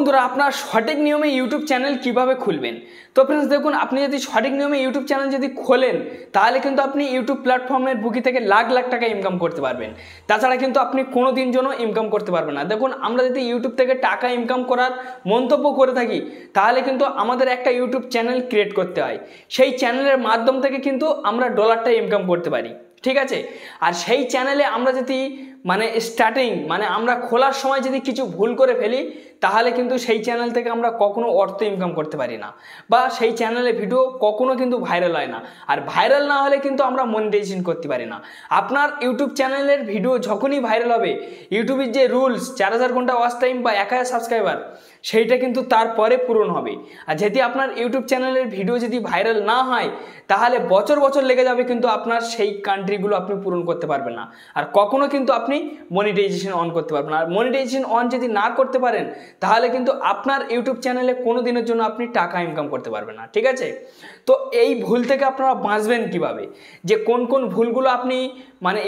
বন্ধুরা আপনার সঠিক নিয়মে ইউটিউব চ্যানেল কিভাবে খুলবেন। তো फ्रेंड्स দেখুন, আপনি যদি সঠিক নিয়মে ইউটিউব চ্যানেল যদি খোলেন তাহলে কিন্তু আপনি ইউটিউব প্ল্যাটফর্মের বুকি থেকে লাখ লাখ টাকা ইনকাম করতে পারবেন। তাছাড়া কিন্তু আপনি কোনো দিন জন্য ইনকাম করতে পারবেন না। দেখুন, আমরা যদি ইউটিউব থেকে টাকা ইনকাম করার মন্তব্য করে থাকি তাহলে কিন্তু আমাদের একটা ইউটিউব চ্যানেল ক্রিয়েট করতে হয়। সেই চ্যানেলের মাধ্যম থেকে কিন্তু আমরা ডলারটা ইনকাম করতে পারি, ঠিক আছে। আর সেই চ্যানেলে আমরা যদি স্টার্টিং আমরা খোলার সময় যদি কিছু ভুল করে ফেলি তাহলে কিন্তু সেই চ্যানেল থেকে আমরা কখনো অর্থ ইনকাম করতে পারি না, বা সেই চ্যানেলে ভিডিও কখনো কিন্তু ভাইরাল হয় না। আর ভাইরাল না হলে কিন্তু আমরা মনিটাইজেশন করতে পারি না। আপনার ইউটিউব চ্যানেলের ভিডিও যখনই ভাইরাল হবে, ইউটিউবের যে রুলস 4000 ঘন্টা ওয়াচ টাইম বা 1000 সাবস্ক্রাইবার, সেইটা কিন্তু তারপরে পূরণ হবে। আর যদি আপনার ইউটিউব চ্যানেলের ভিডিও যদি ভাইরাল না হয় তাহলে বছর বছর লেগে যাবে, কিন্তু আপনার সেই কান্ট্রিগুলো আপনি পূরণ করতে পারবেন না, আর কখনো কিন্তু আপনি মনিটাইজেশন অন করতে পারবেন না। আর মনিটাইজেশন অন যদি না করতে পারেন তাহলে কিন্তু আপনার ইউটিউব চ্যানেলে কোনো দিনের জন্য আপনি টাকা ইনকাম করতে পারবেন না, ঠিক আছে। তো এই ভুল থেকে আপনারা বাঁচবেন কিভাবে, যে কোন কোন ভুলগুলো আপনি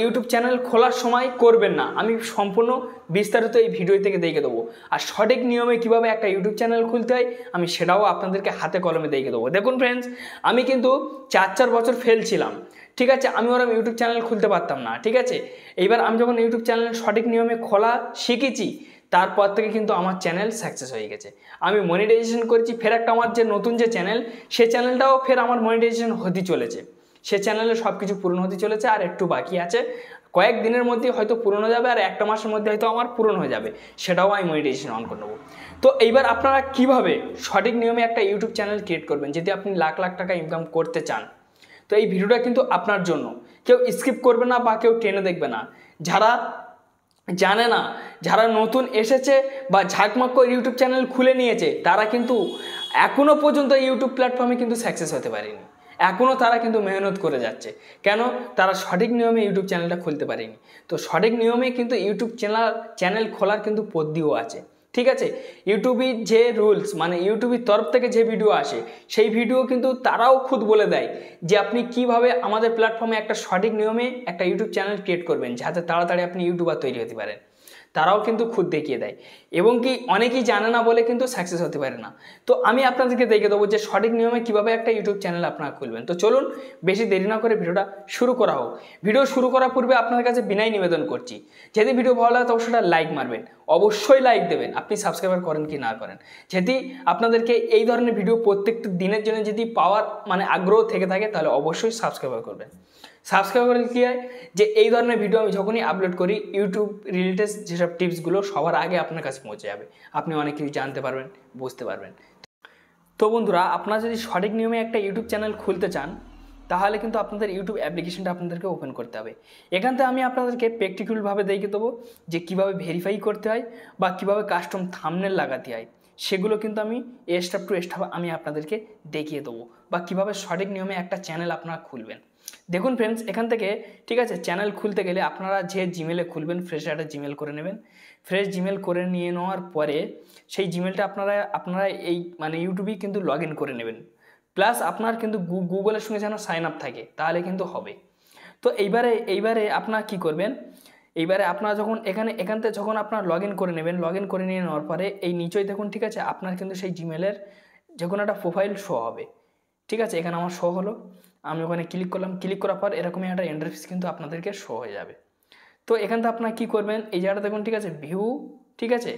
ইউটিউব চ্যানেল খোলার সময় করবেন না, আমি সম্পূর্ণ বিস্তারিত এই ভিডিও থেকে দেখে দেবো। আর সঠিক নিয়মে কিভাবে একটা ইউটিউব চ্যানেল খুলতে হয় আমি সেটাও আপনাদেরকে হাতে কলমে দেখে দেবো। দেখুন ফ্রেন্ডস, আমি কিন্তু 4 বছর ফেল ছিলাম, ঠিক আছে। আমি ওরকম ইউটিউব চ্যানেল খুলতে পারতাম না, ঠিক আছে। এইবার আমি যখন ইউটিউব চ্যানেল সঠিক নিয়মে খোলা শিখেছি তারপর থেকে কিন্তু আমার চ্যানেল সাকসেস হয়ে গেছে। আমি মনিটাইজেশন করেছি, ফের একটা আমার যে নতুন যে চ্যানেল, সে চ্যানেলটাও ফের আমার মনিটাইজেশন হতে চলেছে। সে চ্যানেলে সব কিছু পূরণ হতে চলেছে, আর একটু বাকি আছে। কয়েক দিনের মধ্যে হয়তো পূরণ হয়ে যাবে, আর একটা মাসের মধ্যে হয়তো আমার পূরণ হয়ে যাবে, সেটাও আমি মনিটাইজেশন অন করে নেবো। তো এইবার আপনারা কিভাবে সঠিক নিয়মে একটা ইউটিউব চ্যানেল ক্রিয়েট করবেন যদি আপনি লাখ লাখ টাকা ইনকাম করতে চান। তো এই ভিডিওটা কিন্তু আপনার জন্য, কেউ স্কিপ করবে না বা কেউ টেনে দেখবে না। যারা জানে না, যারা নতুন এসেছে বা ঝাঁকমাক করে ইউটিউব চ্যানেল খুলে নিয়েছে, তারা কিন্তু এখনও পর্যন্ত ইউটিউব প্ল্যাটফর্মে কিন্তু সাকসেস হতে পারেনি। এখনও তারা কিন্তু মেহনত করে যাচ্ছে। কেন? তারা সঠিক নিয়মে ইউটিউব চ্যানেলটা খুলতে পারেনি। তো সঠিক নিয়মে কিন্তু ইউটিউব চ্যানেল খোলার কিন্তু পদ্ধতিও আছে, ঠিক আছে। ইউটিউবের যে রুলস ইউটিউবের তরফ থেকে যে ভিডিও আসে সেই ভিডিও কিন্তু তারাও খুদ বলে দেয় যে আপনি কিভাবে আমাদের প্ল্যাটফর্মে একটা সঠিক নিয়মে একটা ইউটিউব চ্যানেল ক্রিয়েট করবেন যাতে তাড়াতাড়ি আপনি ইউটিউবার তৈরি হতে পারেন। তারাও কিন্তু খুদ দেখিয়ে দেয়, এবং কি অনেকেই জানে না বলে কিন্তু সাকসেস হতে পারে না। তো আমি আপনাদেরকে দেখে দেবো যে সঠিক নিয়মে কিভাবে একটা ইউটিউব চ্যানেল আপনারা খুলবেন। তো চলুন বেশি দেরি না করে ভিডিওটা শুরু করা হোক। ভিডিও শুরু করার পূর্বে আপনাদের কাছে বিনয় নিবেদন করছি, যদি ভিডিও ভালো লাগে তবে সেটা লাইক মারবেন, অবশ্যই লাইক দেবেন। আপনি সাবস্ক্রাইবার করেন কি না করেন, যদি আপনাদেরকে এই ধরনের ভিডিও প্রত্যেকটা দিনের জন্য যদি পাওয়ার আগ্রহ থেকে থাকে তাহলে অবশ্যই সাবস্ক্রাইবার করবেন। সাবস্ক্রাইব করলে কী হয়, যে এই ধরনের ভিডিও আমি যখনই আপলোড করি ইউটিউব রিলেটেড যেসব টিপসগুলো সবার আগে আপনার কাছে পৌঁছে যাবে, আপনি অনেক কিছু জানতে পারবেন, বুঝতে পারবেন। তো বন্ধুরা, আপনারা যদি সঠিক নিয়মে একটা ইউটিউব চ্যানেল খুলতে চান তাহলে কিন্তু আপনাদের ইউটিউব অ্যাপ্লিকেশনটা আপনাদেরকে ওপেন করতে হবে। এখান থেকে আমি আপনাদেরকে প্র্যাকটিক্যালভাবে দেখিয়ে দেবো যে কীভাবে ভেরিফাই করতে হয় বা কীভাবে কাস্টম থাম্বনেল লাগাতে হয়, সেগুলো কিন্তু আমি স্টেপ টু স্টেপ আমি আপনাদেরকে দেখিয়ে দেবো, বা কীভাবে সঠিক নিয়মে একটা চ্যানেল আপনারা খুলবেন। দেখুন ফ্রেন্ডস, এখান থেকে ঠিক আছে, চ্যানেল খুলতে গেলে আপনারা যে জিমেলে খুলবেন ফ্রেশ একটা জিমেল করে নেবেন। ফ্রেশ জিমেল করে নিয়ে নেওয়ার পরে সেই জিমেলটা আপনারা এই ইউটিউবেই কিন্তু লগ ইন করে নেবেন, প্লাস আপনার কিন্তু গুগলের সঙ্গে যেন সাইন আপ থাকে, তাহলে কিন্তু হবে। তো এইবারে আপনারা কী করবেন, এইবারে আপনারা যখন এখান থেকে যখন আপনারা লগ ইন করে নেবেন, লগ ইন করে নিয়ে নেওয়ার পরে এই নিচেই দেখুন, ঠিক আছে, আপনার কিন্তু সেই জিমেলের যে কোনো একটা প্রোফাইল শো হবে, ঠিক আছে। এখানে আমার শো হলো, আমি ওখানে ক্লিক করলাম, ক্লিক করার পর এরকমই একটা ইন্টারফেস কিন্তু আপনাদেরকে শো হয়ে যাবে। তো এখান থেকে আপনারা কী করবেন, এই জায়গাটা দেখুন, ঠিক আছে, ভিউ, ঠিক আছে,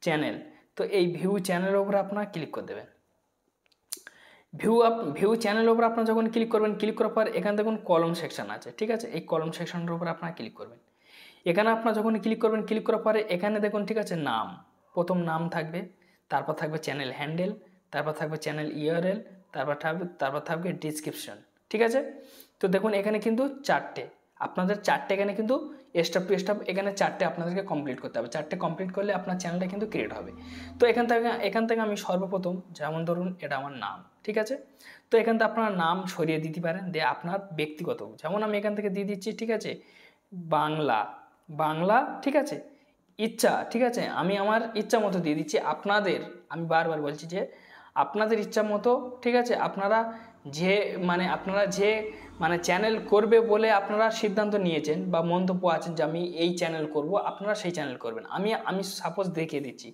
চ্যানেল। তো এই ভিউ চ্যানেলের উপরে আপনারা ক্লিক করে দেবেন। ভিউ চ্যানেলের উপর আপনারা যখন ক্লিক করবেন, ক্লিক করার পর এখানে দেখুন কলম সেকশন আছে, ঠিক আছে। এই কলম সেকশনের উপর আপনারা ক্লিক করবেন। এখানে আপনারা যখন ক্লিক করবেন, ক্লিক করার পরে এখানে দেখুন, ঠিক আছে, নাম, প্রথম নাম থাকবে, তারপর থাকবে চ্যানেল হ্যান্ডেল, তারপর থাকবে চ্যানেল ইউআরএল, তারপর থাকবে ডিসক্রিপশন, ঠিক আছে। তো দেখুন এখানে কিন্তু আপনাদের চারটে এখানে কিন্তু স্টেপ টু স্টেপ এখানে চারটে আপনাদেরকে কমপ্লিট করতে হবে। চারটে কমপ্লিট করলে আপনার চ্যানেলটা কিন্তু ক্রিয়েট হবে। তো এখান থেকে আমি সর্বপ্রথম, যেমন ধরুন এটা আমার নাম, ঠিক আছে। তো এখান থেকে আপনার নাম সরিয়ে দিতে পারেন, দিয়ে আপনার ব্যক্তিগত, যেমন আমি এখান থেকে দিয়ে দিচ্ছি, ঠিক আছে, বাংলা, ঠিক আছে, ইচ্ছা, ঠিক আছে, আমি আমার ইচ্ছা মতো দিয়ে দিচ্ছি। আমি বারবার বলছি যে আপনাদের ইচ্ছা মতো, ঠিক আছে, আপনারা যে চ্যানেল করবে বলে আপনারা সিদ্ধান্ত নিয়েছেন বা মন্তব্য আছেন যে আমি এই চ্যানেল করব, আপনারা সেই চ্যানেল করবেন। আমি সাপোজ দেখিয়ে দিচ্ছি।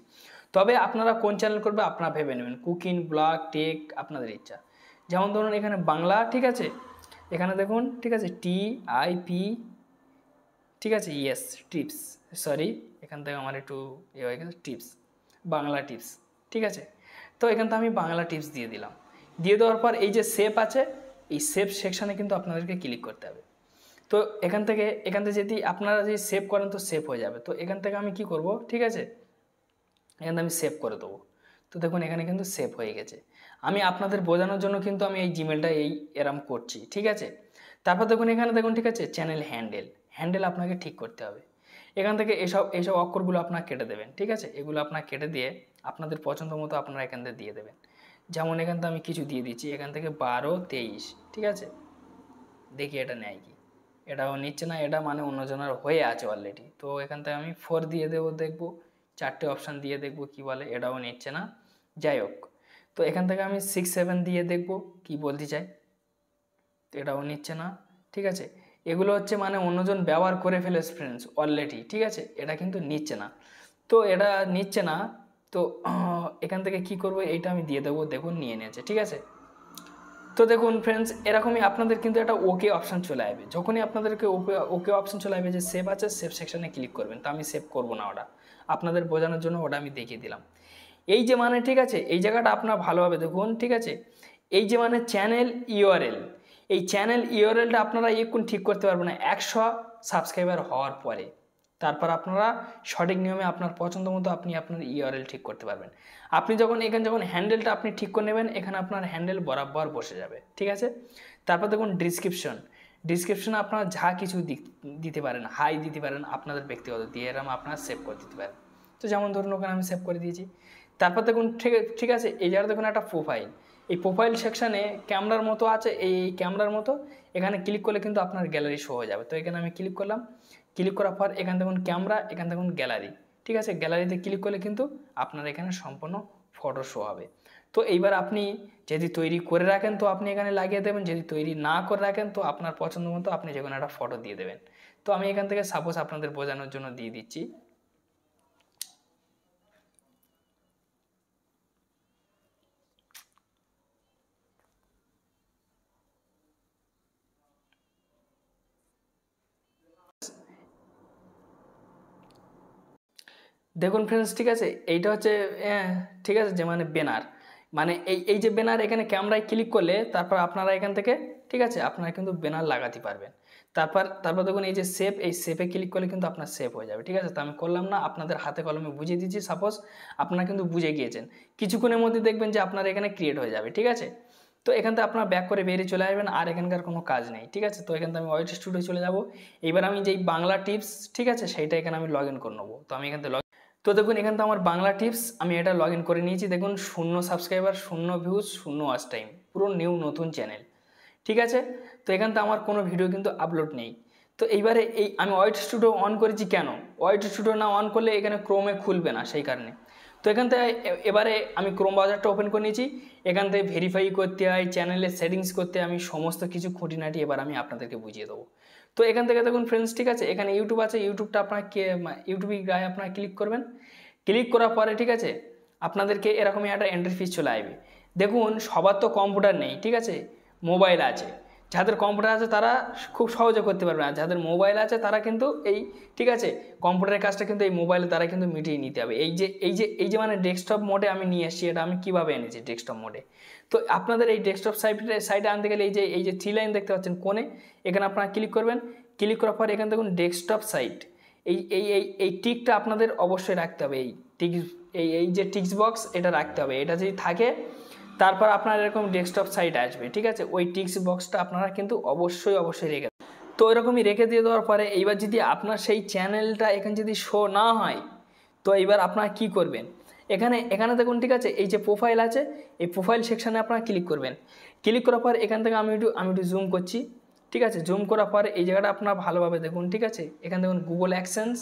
তবে আপনারা কোন চ্যানেল করবে আপনারা ভেবে নেবেন, কুকিং, ব্লগ, টেক, আপনাদের ইচ্ছা। যেমন ধরুন এখানে বাংলা, ঠিক আছে, এখানে দেখুন, ঠিক আছে, TIP, ঠিক আছে, ইয়েস, টিপস, সরি এখান থেকে আমার একটু হয়ে গেছে, টিপস, বাংলা টিপস, ঠিক আছে। তো এখান থেকে আমি বাংলা টিপস দিয়ে দিলাম। দিয়ে দেওয়ার পর এই যে সেভ আছে, এই সেভ সেকশানে কিন্তু আপনাদেরকে ক্লিক করতে হবে। তো এখান থেকে যদি আপনারা যদি সেভ করেন তো সেভ হয়ে যাবে। তো এখান থেকে আমি কি করব, ঠিক আছে, এখান থেকে আমি সেভ করে দেবো। তো দেখুন এখানে কিন্তু সেভ হয়ে গেছে। আমি আপনাদের বোঝানোর জন্য কিন্তু আমি এই জিমেলটা এরম করছি, ঠিক আছে। তারপর দেখুন এখানে দেখুন, ঠিক আছে, চ্যানেল হ্যান্ডেল আপনাকে ঠিক করতে হবে। এখান থেকে এইসব অক্ষরগুলো আপনারা কেটে দেবেন, ঠিক আছে। এগুলো আপনারা কেটে দিয়ে আপনাদের পছন্দ মতো আপনারা এখান থেকে দিয়ে দেবেন। যেমন এখান থেকে আমি কিছু দিয়ে দিচ্ছি, এখান থেকে 12, 23, ঠিক আছে। দেখি এটা নেয় কি, এটাও নিচ্ছে না, এটা মানে অন্যজনের হয়ে আছে অলরেডি। তো এখান থেকে আমি 4 দিয়ে দেবো, দেখবো 4টে অপশান দিয়ে দেখবো কি বলে, এটাও নিচ্ছে না, যাই হোক। তো এখান থেকে আমি 6, 7 দিয়ে দেখবো কি বলতে চাই, তো এটাও নিচ্ছে না, ঠিক আছে। এগুলো হচ্ছে মানে অন্যজন ব্যবহার করে ফেলেছে ফ্রেন্ডস অলরেডি, ঠিক আছে, এটা কিন্তু নিচ্ছে না। তো এটা নিচ্ছে না, তো এখান থেকে কি করব, এইটা আমি দিয়ে দেবো, দেখুন নিয়ে নিয়েছে, ঠিক আছে। তো দেখুন ফ্রেন্ডস এরকমই আপনাদের কিন্তু একটা ওকে অপশান চলে আসবে। যখনই আপনাদেরকে ওকে অপশান চলে আসবে যে সেভ আছে, সেভ সেকশানে ক্লিক করবেন। তো আমি সেভ করব না, ওটা আপনাদের বোঝানোর জন্য ওটা আমি দেখিয়ে দিলাম। এই যে মানে, ঠিক আছে, এই জায়গাটা আপনার ভালোভাবে দেখুন, ঠিক আছে। এই যে মানে চ্যানেল ইউআরএল, এই চ্যানেল ইউআরএলটা আপনারা এখন ঠিক করতে পারবেন না 100 সাবস্ক্রাইবার হওয়ার পরে। তারপর আপনারা সঠিক নিয়মে আপনার পছন্দ মতো আপনি আপনার ইউআরএল ঠিক করতে পারবেন। আপনি যখন যখন হ্যান্ডেলটা আপনি ঠিক করে নেবেন, এখানে আপনার হ্যান্ডেল বরাবর বসে যাবে, ঠিক আছে। তারপর দেখুন ডিসক্রিপশনে আপনারা যা কিছু দিতে পারেন, হাই দিতে পারেন, আপনাদের ব্যক্তিগত দিয়ে এরকম আপনারা সেভ করে দিতে পারেন। তো যেমন ধরুন ওখানে আমি সেভ করে দিয়েছি। তারপর দেখুন, ঠিক আছে, এই জায়গায় দেখুন একটা প্রোফাইল, এই প্রোফাইল সেকশানে ক্যামেরার মতো আছে, এই ক্যামেরার মতো এখানে ক্লিক করলে কিন্তু আপনার গ্যালারি শো হয়ে যাবে। তো এখানে আমি ক্লিক করলাম, ক্লিক করার পর এখানে দেখুন ক্যামেরা, এখানে দেখুন গ্যালারি, ঠিক আছে। গ্যালারিতে ক্লিক করলে কিন্তু আপনার এখানে সম্পূর্ণ ফটো শো হবে। তো এইবার আপনি যদি তৈরি করে রাখেন তো আপনি এখানে লাগিয়ে দেবেন, যদি তৈরি না করে রাখেন তো আপনার পছন্দ মতো আপনি যে কোনো একটা ফটো দিয়ে দেবেন। তো আমি এখান থেকে সাপোজ আপনাদের বোঝানোর জন্য দিয়ে দিচ্ছি। দেখুন ফ্রেন্ডস, ঠিক আছে, এইটা হচ্ছে ঠিক আছে, যে মানে ব্যানার, মানে এই যে ব্যানার, এখানে ক্যামেরায় ক্লিক করলে তারপর আপনারা এখান থেকে, ঠিক আছে, আপনারা কিন্তু ব্যানার লাগাতে পারবেন। তারপর দেখুন এই যে সেভ, এই সেভে ক্লিক করলে কিন্তু আপনার সেভ হয়ে যাবে, ঠিক আছে। তো আমি করলাম না, আপনাদের হাতে কলমে বুঝিয়ে দিচ্ছি। সাপোজ আপনারা কিন্তু বুঝে গিয়েছেন, কিছুক্ষণের মধ্যে দেখবেন যে আপনার এখানে ক্রিয়েট হয়ে যাবে, ঠিক আছে। তো এখান থেকে আপনারা ব্যাক করে বেরিয়ে চলে আসবেন, আর এখানকার কোনো কাজ নেই, ঠিক আছে। তো এখান থেকে আমি ওয়াইট স্টুডিও চলে যাব। এইবার আমি যেই বাংলা টিপস, ঠিক আছে, সেইটা এখানে আমি লগ ইন করে নেবো। তো আমি এখান থেকে তো দেখুন এখান থেকে আমার বাংলা টিপস আমি এটা লগ ইন করে নিয়েছি। দেখুন 0 সাবস্ক্রাইবার, 0 ভিউজ, 0 ওয়াচ টাইম, পুরো নতুন চ্যানেল, ঠিক আছে। তো এখান থেকে আমার কোনো ভিডিও কিন্তু আপলোড নেই। তো এইবারে আমি ওয়াইট স্টুডিও অন করেছি কেন, ওয়াইট স্টুডিও না অন করলে এখানে ক্রোমে খুলবে না, সেই কারণে। তো এখান থেকে এবারে আমি ক্রোম ব্রাউজারটা ওপেন করে নিয়েছি। এখান থেকে ভেরিফাই করতে হয়, চ্যানেলের সেটিংস করতে হয়, আমি সমস্ত কিছু খুঁটিনাটি এবার আমি আপনাদেরকে বুঝিয়ে দেবো। তো এখান থেকে দেখুন ফ্রেন্ডস, ঠিক আছে, এখানে ইউটিউব আছে, ইউটিউবটা আপনার ইউটিউবে গায়ে আপনারা ক্লিক করবেন। ক্লিক করার পরে, ঠিক আছে, আপনাদেরকে এরকমই একটা এন্ট্রি ফিস চলে আসবে। দেখুন সবার তো কম্পিউটার নেই, ঠিক আছে, মোবাইল আছে। যাদের কম্পিউটার আছে তারা খুব সহজে করতে পারবে, আর যাদের মোবাইল আছে তারা কিন্তু ঠিক আছে, কম্পিউটারের কাজটা কিন্তু এই মোবাইলে তারা কিন্তু মিটিয়ে নিতে হবে। এই যে মানে ডেস্কটপ মোডে আমি নিয়ে এসেছি, এটা আমি কীভাবে এনেছি ডেস্কটপ মোডে। তো আপনাদের এই ডেস্কটপ সাইটে আনতে গেলে এই যে 3 লাইন দেখতে পাচ্ছেন কোণে, এখানে আপনারা ক্লিক করবেন। ক্লিক করার পর এখানে দেখুন ডেস্কটপ সাইট, এই টিকটা আপনাদের অবশ্যই রাখতে হবে। এই যে টিক্স বক্স এটা রাখতে হবে, এটা যদি থাকে তারপর আপনার এরকম ডেস্কটপ সাইট আসবে, ঠিক আছে। ওই টিক্স বক্সটা আপনারা কিন্তু অবশ্যই রেখে, তো এরকমই রেখে দিয়ে দেওয়ার পরে এইবার যদি আপনার সেই চ্যানেলটা এখানে যদি শো না হয় তো এইবার আপনারা কি করবেন, এখানে দেখুন, ঠিক আছে, এই যে প্রোফাইল আছে, এই প্রোফাইল সেকশানে আপনারা ক্লিক করবেন। ক্লিক করার পর এখান থেকে আমি একটু জুম করছি, ঠিক আছে। জুম করার পরে এই জায়গাটা আপনারা ভালোভাবে দেখুন, ঠিক আছে। এখানে দেখুন গুগল অ্যাডসেন্স,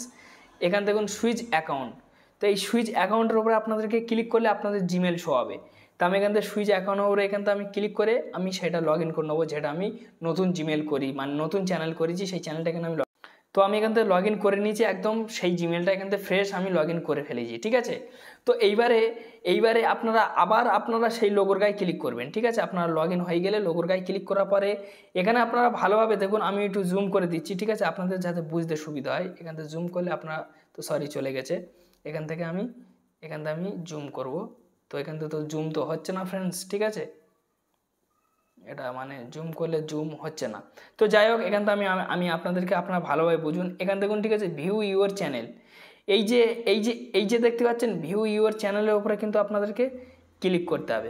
এখানে দেখুন সুইচ অ্যাকাউন্ট। তো এই সুইচ অ্যাকাউন্টের উপরে আপনাদেরকে ক্লিক করলে আপনাদের জিমেল শো হবে। তো আমি এখান থেকে সুইচ অ্যাকাউন্টের উপরে এখান থেকে আমি ক্লিক করে আমি সেটা লগ ইন করে নেবো, যেটা আমি নতুন জিমেল করি, মানে নতুন চ্যানেল করেছি, সেই চ্যানেলটা এখানে আমি তো আমি এখান থেকে লগ ইন করে নিয়েছি, একদম সেই জিমেলটা এখান থেকে ফ্রেশ আমি লগ ইন করে ফেলেছি, ঠিক আছে। তো এইবারে আপনারা সেই লোগোর গায়ে ক্লিক করবেন, ঠিক আছে। আপনারা লগ ইন হয়ে গেলে লোগোর গায়ে ক্লিক করার পরে এখানে আপনারা ভালোভাবে দেখুন, আমি একটু জুম করে দিচ্ছি, ঠিক আছে, আপনাদের যাতে বুঝতে সুবিধা হয়। এখান থেকে জুম করলে আপনারা তো সরি চলে গেছে, এখান থেকে আমি জুম করব। তো এখান থেকে তো জুম তো হচ্ছে না ফ্রেন্ডস, ঠিক আছে, এটা মানে জুম করলে জুম হচ্ছে না। তো যাই হোক, এখান থেকে আমি আপনাদেরকে আপনারা ভালোভাবে বুঝুন। এখান দেখুন, ঠিক আছে, ভিউ ইউর চ্যানেল, এই যে দেখতে পাচ্ছেন ভিউ ইউর চ্যানেলের উপরে কিন্তু আপনাদেরকে ক্লিক করতে হবে।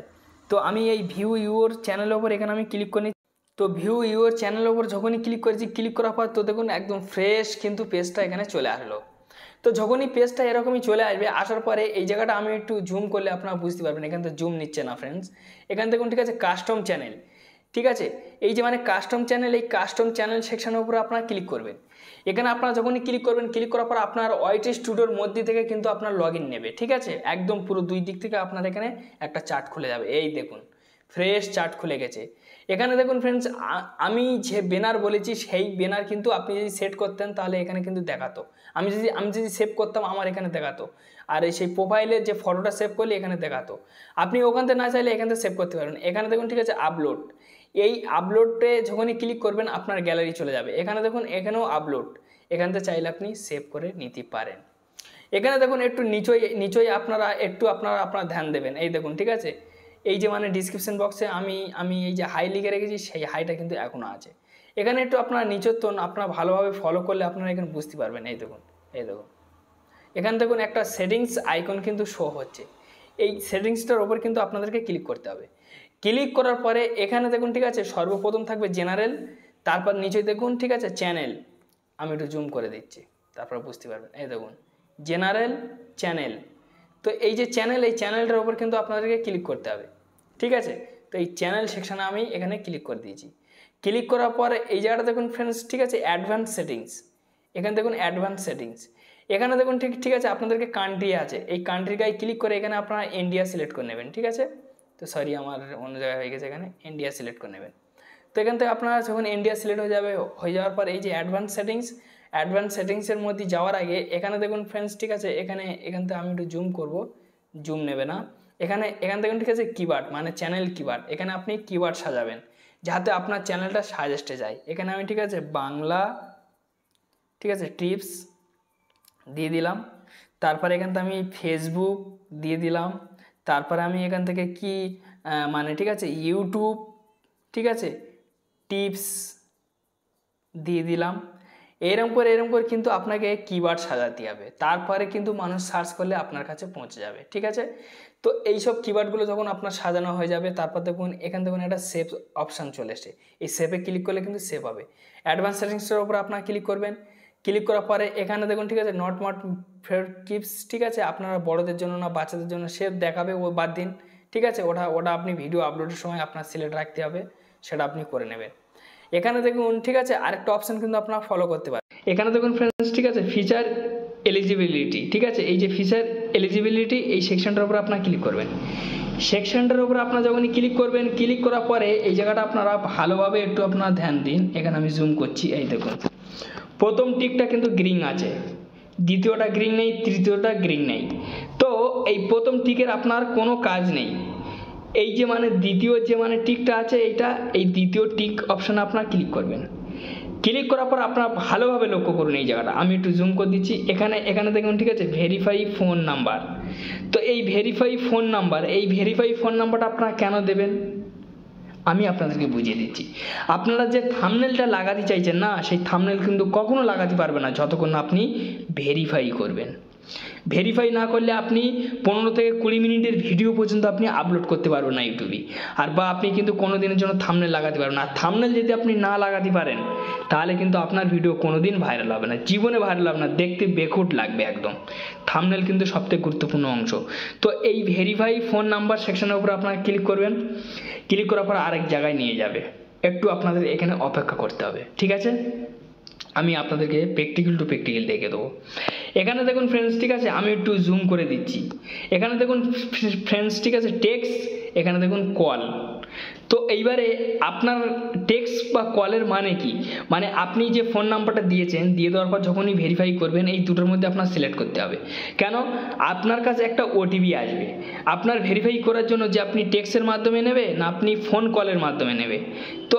তো আমি এই ভিউ ইউর চ্যানেলের উপর এখানে আমি ক্লিক করি। তো ভিউ ইউর চ্যানেলের উপর যখনই ক্লিক করেছি, ক্লিক করার পর তো দেখুন একদম ফ্রেশ কিন্তু পেজটা এখানে চলে আসলো। তো যখনই পেজটা এরকমই চলে আসবে, আসার পরে এই জায়গাটা আমি একটু জুম করলে আপনারা বুঝতে পারবেন, এখান থেকে জুম নিচ্ছে না ফ্রেন্ডস। এখান দেখুন, ঠিক আছে, কাস্টম চ্যানেল, ঠিক আছে, এই যে মানে কাস্টম চ্যানেল, এই কাস্টম চ্যানেল সেকশনের উপরে আপনারা ক্লিক করবেন। এখানে আপনারা যখনই ক্লিক করবেন, ক্লিক করার পর আপনার ওয়াইটি স্টুডিওর মধ্যে থেকে কিন্তু আপনার লগ ইন নেবে, ঠিক আছে। একদম পুরো দুই দিক থেকে আপনার এখানে একটা চার্ট খুলে যাবে, এই দেখুন ফ্রেশ চার্ট খুলে গেছে। এখানে দেখুন ফ্রেন্ডস, আমি যে ব্যানার বলেছি সেই ব্যানার কিন্তু আপনি যদি সেট করতেন তাহলে এখানে কিন্তু দেখাতো। আমি যদি সেভ করতাম আমার এখানে দেখাতো, আর এই সেই প্রোফাইলের যে ফটোটা সেভ করলে এখানে দেখাতো। আপনি ওখান থেকে না চাইলে এখান থেকে সেভ করতে পারবেন। এখানে দেখুন, ঠিক আছে, আপলোড, এই আপলোডে যখনই ক্লিক করবেন আপনার গ্যালারি চলে যাবে। এখানে দেখুন এখানেও আপলোড, এখান থেকে চাইলে আপনি সেভ করে নিতে পারেন। এখানে দেখুন একটু নিচই আপনারা ধ্যান দেবেন, এই দেখুন, ঠিক আছে, এই যে মানে ডিসক্রিপশন বক্সে আমি এই যে হাই লিখে রেখেছি, সেই হাইটা কিন্তু এখনও আছে। এখানে একটু আপনারা নিচের টোন আপনারা ভালোভাবে ফলো করলে আপনারা এখানে বুঝতে পারবেন। এই দেখুন এখানে দেখুন একটা সেটিংস আইকন কিন্তু শো হচ্ছে, এই সেটিংসটার ওপর কিন্তু আপনাদেরকে ক্লিক করতে হবে। ক্লিক করার পরে এখানে দেখুন, ঠিক আছে, সর্বপ্রথম থাকবে জেনারেল, তারপর নিচে দেখুন, ঠিক আছে, চ্যানেল, আমি একটু জুম করে দিচ্ছি তারপর বুঝতে পারবেন। এই দেখুন জেনারেল চ্যানেল, তো এই যে চ্যানেল, এই চ্যানেলটার উপর কিন্তু আপনাদেরকে ক্লিক করতে হবে, ঠিক আছে। তো এই চ্যানেল সেকশনে আমি এখানে ক্লিক করে দিয়েছি। ক্লিক করার পরে এই জায়গাটা দেখুন ফ্রেন্ডস, ঠিক আছে, অ্যাডভান্স সেটিংস, এখানে দেখুন অ্যাডভান্স সেটিংস, এখানে দেখুন ঠিক আছে, আপনাদেরকে কান্ট্রি আছে, এই কান্ট্রির গায়ে ক্লিক করে এখানে আপনারা ইন্ডিয়া সিলেক্ট করে নেবেন, ঠিক আছে। তো সরি আমার অন্য জায়গায় হয়ে গেছে, এখানে ইন্ডিয়া সিলেক্ট করে নেবেন। তো এখান থেকে আপনারা যখন ইন্ডিয়া সিলেক্ট হয়ে যাওয়ার পর এই যে অ্যাডভান্স সেটিংসের মধ্যে যাওয়ার আগে এখানে দেখুন ফ্রেন্ডস, ঠিক আছে, এখান থেকে আমি একটু জুম করব, জুম নেবে না। এখান দেখুন, ঠিক আছে, কিওয়ার্ড মানে চ্যানেল কিওয়ার্ড, এখানে আপনি কিওয়ার্ড সাজাবেন যাতে আপনার চ্যানেলটা সাজেস্টে যায়। এখানে আমি, ঠিক আছে, বাংলা, ঠিক আছে, টিপস দিয়ে দিলাম। তারপরে এখান থেকে আমি ফেসবুক দিয়ে দিলাম। তারপরে আমি এখান থেকে কি মানে, ঠিক আছে, ইউটিউব, ঠিক আছে, টিপস দিয়ে দিলাম। এরকম করে কিন্তু আপনাকে কিওয়ার্ড সাজাতে হবে, তারপরে কিন্তু মানুষ সার্চ করলে আপনার কাছে পৌঁছে যাবে, ঠিক আছে। তো এইসব কিওয়ার্ডগুলো যখন আপনার সাজানো হয়ে যাবে, তারপর দেখুন এখান থেকে একটা সেভ অপশান চলে এসে, এই সেভে ক্লিক করলে কিন্তু সেভ হবে। অ্যাডভান্স সেটিংসের উপর আপনারা ক্লিক করবেন। ক্লিক করার পরে এখানে দেখুন, ঠিক আছে, নট ফেভারিট টিপস, ঠিক আছে, আপনারা বড়দের জন্য না বাচ্চাদের জন্য সেভ দেখাবে, ও বাদ দিন, ঠিক আছে। ওটা আপনি ভিডিও আপলোডের সময় আপনার সিলেক্ট রাখতে হবে, সেটা আপনি করে নেবেন। এখানে দেখুন, ঠিক আছে, আরেকটা অপশান কিন্তু আপনারা ফলো করতে পারেন। এখানে দেখুন ফ্রেন্ডস, ঠিক আছে, ফিচার এলিজিবিলিটি, ঠিক আছে, এই যে ফিচার এলিজিবিলিটি, এই সেকশনটার উপর আপনারা ক্লিক করবেন। সেকশনটার উপর আপনারা যখনই ক্লিক করবেন, ক্লিক করার পরে এই জায়গাটা আপনারা ভালোভাবে একটু আপনারা ধ্যান দিন। এখানে আমি জুম করছি, এই দেখুন প্রথম টিকটা কিন্তু গ্রিন আছে, দ্বিতীয়টা গ্রিন নেই, তৃতীয়টা গ্রিন নেই। তো এই প্রথম টিকের আপনার কোনো কাজ নেই। এই যে মানে দ্বিতীয় যে মানে টিকটা আছে, এই দ্বিতীয় টিক অপশানে আপনারা ক্লিক করবেন। ক্লিক করার পর আপনারা ভালোভাবে লক্ষ্য করুন এই জায়গাটা, আমি একটু জুম করে দিচ্ছি। এখানে দেখুন, ঠিক আছে, ভেরিফাই ফোন নাম্বার। তো এই ভেরিফাই ফোন নাম্বারটা আপনারা কেন দেবেন আমি আপনাদেরকে বুঝিয়ে দিচ্ছি। আপনারা যে থাম্বনেলটা লাগাতে চাইছেন না, সেই থাম্বনেল কিন্তু কখনো লাগাতে পারবেন না যতক্ষণ না আপনি ভেরিফাই করবেন। ভেরিফাই না করলে আপনি 15 থেকে 20 মিনিটের ভিডিও পর্যন্ত আপনি আপলোড করতে পারবেন না ইউটিউবে, আর বা আপনি কিন্তু কোনো দিনের জন্য থাম্বনেল লাগাতে পারবেন না। থাম্বনেল যদি আপনি না লাগাতে পারেন তাহলে কিন্তু আপনার ভিডিও কোনো দিন ভাইরাল হবে না, জীবনে ভাইরাল হবে না, দেখতে বেকুট লাগবে একদম। থাম্বনেল কিন্তু সবথেকে গুরুত্বপূর্ণ অংশ। তো এই ভেরিফাই ফোন নাম্বার সেকশনের উপর আপনারা ক্লিক করবেন। ক্লিক করার পর আরেক জায়গায় নিয়ে যাবে, একটু আপনাদের এখানে অপেক্ষা করতে হবে, ঠিক আছে। আমি আপনাদেরকে প্র্যাকটিক্যাল টু প্র্যাকটিক্যাল দেখে দেবো। এখানে দেখুন ফ্রেন্ডস, ঠিক আছে, আমি একটু জুম করে দিচ্ছি। এখানে দেখুন ফ্রেন্ডস, ঠিক আছে, টেক্সট, এখানে দেখুন কল। তো এইবারে আপনার টেক্সট বা কলের মানে কি, মানে আপনি যে ফোন নাম্বারটা দিয়েছেন, দিয়ে দেওয়ার পর যখনই ভেরিফাই করবেন এই দুটোর মধ্যে আপনার সিলেক্ট করতে হবে। কেন? আপনার কাছে একটা ওটিপি আসবে আপনার ভেরিফাই করার জন্য, যে আপনি টেক্সটের মাধ্যমে নেবে না আপনি ফোন কলের মাধ্যমে নেবে। তো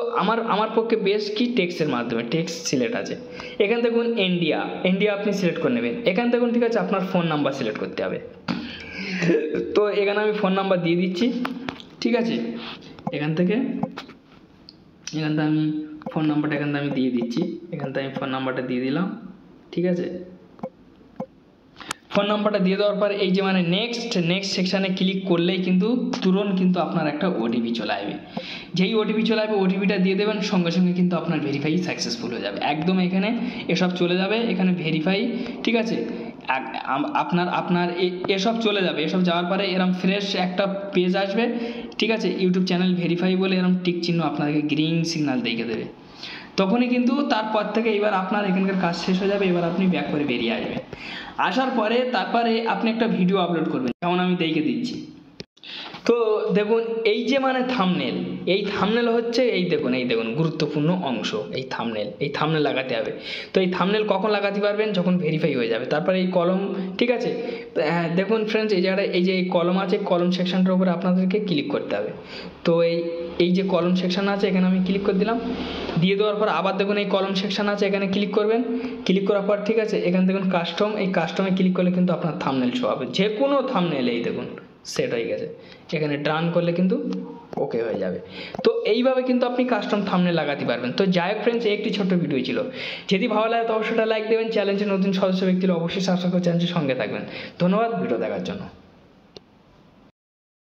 আমার পক্ষে বেস্ট কি টেক্সটের মাধ্যমে, টেক্সট সিলেক্ট আছে। এখান দেখুন ইন্ডিয়া আপনি সিলেক্ট করে নেবেন। এখান দেখুন ঠিক আছে, আপনার ফোন নাম্বার সিলেক্ট করতে হবে। তো এখানে আমি ফোন নাম্বার দিয়ে দিচ্ছি, ঠিক আছে। এখান থেকে আমি ফোন নাম্বারটা আমি দিয়ে দিচ্ছি, আমি ফোন নাম্বারটা দিয়ে দিলাম, ঠিক আছে। ফোন নাম্বারটা দিয়ে দেওয়ার পর এই যে মানে নেক্সট সেকশানে ক্লিক করলেই কিন্তু তুরন্ত কিন্তু আপনার একটা ওটিপি চলে আসবে। যেই ওটিপি চলে আসবে ওটিপিটা দিয়ে দেবেন, সঙ্গে সঙ্গে কিন্তু আপনার ভেরিফাই সাকসেসফুল হয়ে যাবে। একদম এখানে এসব চলে যাবে, এখানে ভেরিফাই, ঠিক আছে। আপনার এসব চলে যাবে। এসব যাওয়ার পরে এরকম ফ্রেশ একটা পেজ আসবে, ঠিক আছে। ইউটিউব চ্যানেল ভেরিফাই বলে এরকম টিক চিহ্ন আপনাদেরকে গ্রিন সিগন্যাল দেখে দেবে। তখনই কিন্তু তারপর থেকে এবার আপনার এখানকার কাজ শেষ হয়ে যাবে। এবার আপনি ব্যাক করে বেরিয়ে আসবেন। আসার পরে তারপরে আপনি একটা ভিডিও আপলোড করবেন, যেমন আমি দেখে দিচ্ছি। তো দেখুন এই যে মানে থাম্বনেল, এই থাম্বনেল হচ্ছে এই দেখুন গুরুত্বপূর্ণ অংশ। এই থাম্বনেল লাগাতে হবে। তো এই থাম্বনেল কখন লাগাতে পারবেন? যখন ভেরিফাই হয়ে যাবে। তারপরে এই কলম, ঠিক আছে। হ্যাঁ দেখুন ফ্রেন্ডস, এই জায়গাটা এই যে এই কলম আছে, কলম সেকশনটার উপরে আপনাদেরকে ক্লিক করতে হবে। তো এই যে কলম সেকশন আছে এখানে আমি ক্লিক করে দিলাম। দিয়ে দেওয়ার পর আবার দেখুন এই কলম সেকশন আছে, এখানে ক্লিক করবেন। ক্লিক করার পর ঠিক আছে, এখানে দেখুন কাস্টম, এই কাস্টমে ক্লিক করলে কিন্তু আপনার থাম্বনেল শো হবে। যে কোনো থাম্বনেল এই দেখুন সেট হয়ে গেছে। এখানে ডান করলে কিন্তু ওকে হয়ে যাবে। তো এইভাবে কিন্তু আপনি কাস্টম থাম্বনেল লাগাতে পারবেন। তো যাই হোক ফ্রেন্ডস, একটি ছোট্ট ভিডিও ছিল। যদি ভালো লাগে তো অবশ্যই লাইক দেবেন। চ্যানেলের নতুন সদস্য ব্যক্তি অবশ্যই সাবস্ক্রাইব করে চ্যানেলটির সঙ্গে থাকবেন। ধন্যবাদ ভিডিও দেখার জন্য।